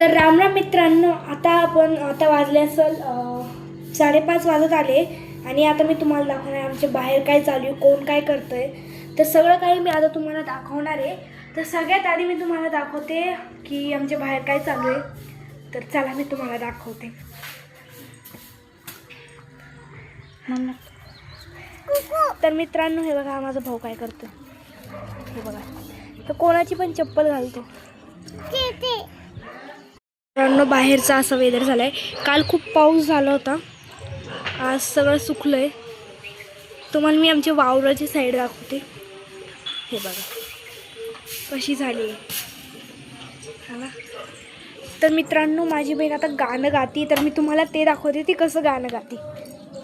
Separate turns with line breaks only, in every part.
तर राम राम मित्रांनो, आता वाजले असेल 5:30 वाजत आले आणि आता मी तुम्हाला दाखवणार आहे आमच्या बाहेर काय चालू आहे, कोण काय करतंय. तर सगळं काही मी आता तुम्हाला दाखवणार आहे. तर सगळ्यात आधी मी तुम्हाला दाखवते की आमच्या बाहेर काय चालू आहे. तर चला मी तुम्हाला दाखवते. तर मित्रांनो, हे बघा माझा भाऊ काय करतो. हे बघा, तर कोणाची पण चप्पल घालतो. मित्रांनो, बाहेरचा असा वेदर झाला आहे. काल खूप पाऊस झाला होता, आज सगळं सुकलं आहे. तुम्हाला मी आमच्या वावराची साईड दाखवते. हे बघा कशी झाली आहे ना. तर मित्रांनो, माझी बहीण आता गाणं गाती, तर मी तुम्हाला ते दाखवते ती कसं गाणं गाती.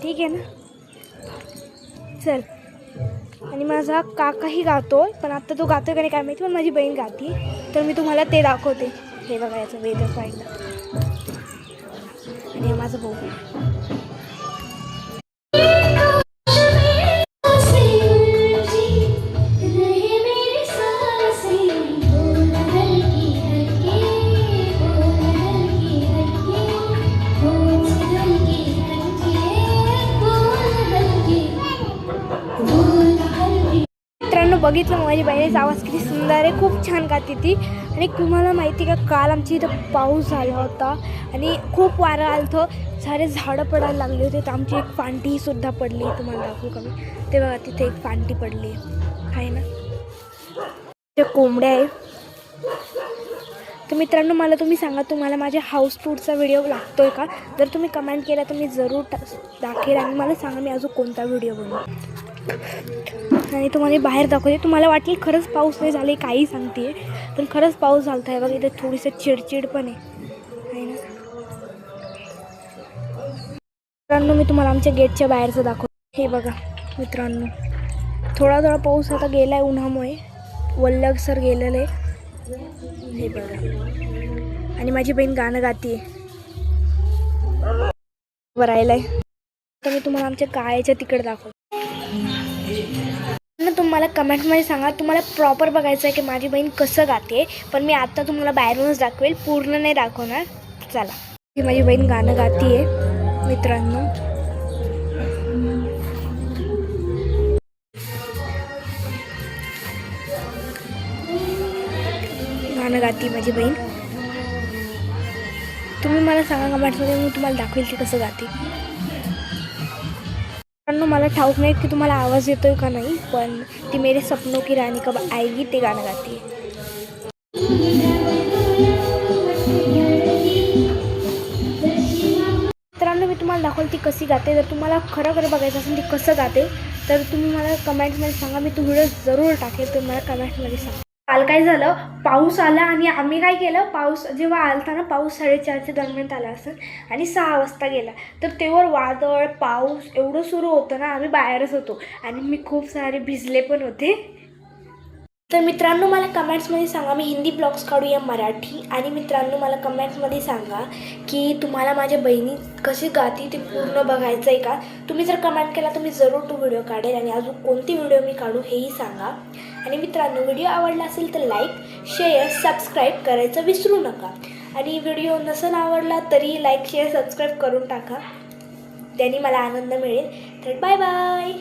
ठीक आहे ना, चल. आणि माझा काकाही गातो, पण आता तो गातोय का नाही काय माहिती, पण माझी बहीण गाती, तर मी तुम्हाला ते दाखवते. हे बघा याचं वेदर पाहिलं. आणि हा माझा भाऊ. मित्रांनो, बघितलं माझी बहिणीचा आवाज किती सुंदर आहे, खूप छान गाते ती. आणि तुम्हाला माहिती का, काल आमच्या इथं पाऊस झाला होता आणि खूप वारं आलं होतं, सारे झाडं पडायला लागले होते. तर आमची एक फांटीसुद्धा पडली. तुम्हाला दाखवू का मी, ते बघा तिथे एक फांटी पडली आहे ना. ते कोंबड्या आहे. तर मित्रांनो, मला तुम्ही सांगा, तुम्हाला माझ्या हाऊस टूरचा व्हिडिओ लागतोय का? जर तुम्ही कमेंट केला तर मी जरूर दाखवेल. आणि मला सांगा मी अजून कोणता व्हिडिओ बनवू. आणि तुम्हाला बाहेर दाखवते. तुम्हाला वाटेल खरंच पाऊस नाही झाले, काही सांगते, पण खरंच पाऊस झाला आहे. बघा इथे थोडीसं चिडचिड पण आहे ना. मित्रांनो, मी तुम्हाला आमच्या गेटच्या बाहेरचं दाखवते. हे बघा मित्रांनो, थोडा पाऊस आता गेला आहे उन्हामुळे, वल्लगसर गेलेलं आहे. हे बघा, आणि माझी बहीण गाणं गाते भरायला आहे. तर मी तुम्हाला आमच्या गायच्या तिकडे दाखवते. तुम्हाला कमेंटमध्ये सांगा तुम्हाला प्रॉपर बघायचं आहे की माझी बहीण कसं गाते. पण मी आता तुम्हाला बाहेरूनच दाखवेल, पूर्ण नाही दाखवणार. चला, ही माझी बहीण गाणं गाती आहे मित्रांनो. गाणं गाती माझी बहीण. तुम्ही मला सांगा कमेंट्समध्ये, मी तुम्हाला दाखवेल ती कसं गाते. मला ठाऊक नाही की तुम्हाला आवाज येतोय का नाही, पण ती मेरे सपनों की रानी कब आएगी ते गाणं गाते. मित्रांनो, मी तुम्हाला दाखवली ती कशी गाते. जर तुम्हाला खरं बघायचं असेल ती कसं गाते, तर तुम्ही मला कमेंटमध्ये सांगा. मी तो व्हिडिओ जरूर टाकेल, तर मला कमेंटमध्ये सांगा. काल काय झालं, पाऊस आला आणि आम्ही काय केलं, पाऊस जेव्हा आलता ना, पाऊस 4:30च्या दरम्यान आला असेल आणि 6 वाजता गेला. तर तेव्हा वादळ पाऊस एवढं सुरू होतं ना, आम्ही बाहेरच होतो आणि मी खूप सारे भिजले पण होते. तर मित्रांनो, मला कमेंट्समध्ये सांगा मी हिंदी ब्लॉग्स काढू या मराठी. आणि मित्रांनो, मला कमेंट्समध्ये सांगा की तुम्हाला माझ्या बहिणी कशी गाती ते पूर्ण बघायचं आहे का. तुम्ही जर कमेंट केला तर मी जरूर तो व्हिडिओ काढेल. आणि अजून कोणती व्हिडिओ मी काढू हेही सांगा. आणि मित्रांनो, व्हिडिओ आवडला असेल तर लाईक, शेअर, सबस्क्राईब करायचं विसरू नका. आणि व्हिडिओ नसेल आवडला तरी लाईक, शेअर, सबस्क्राईब करून टाका, त्याने मला आनंद मिळेल. तर बाय बाय.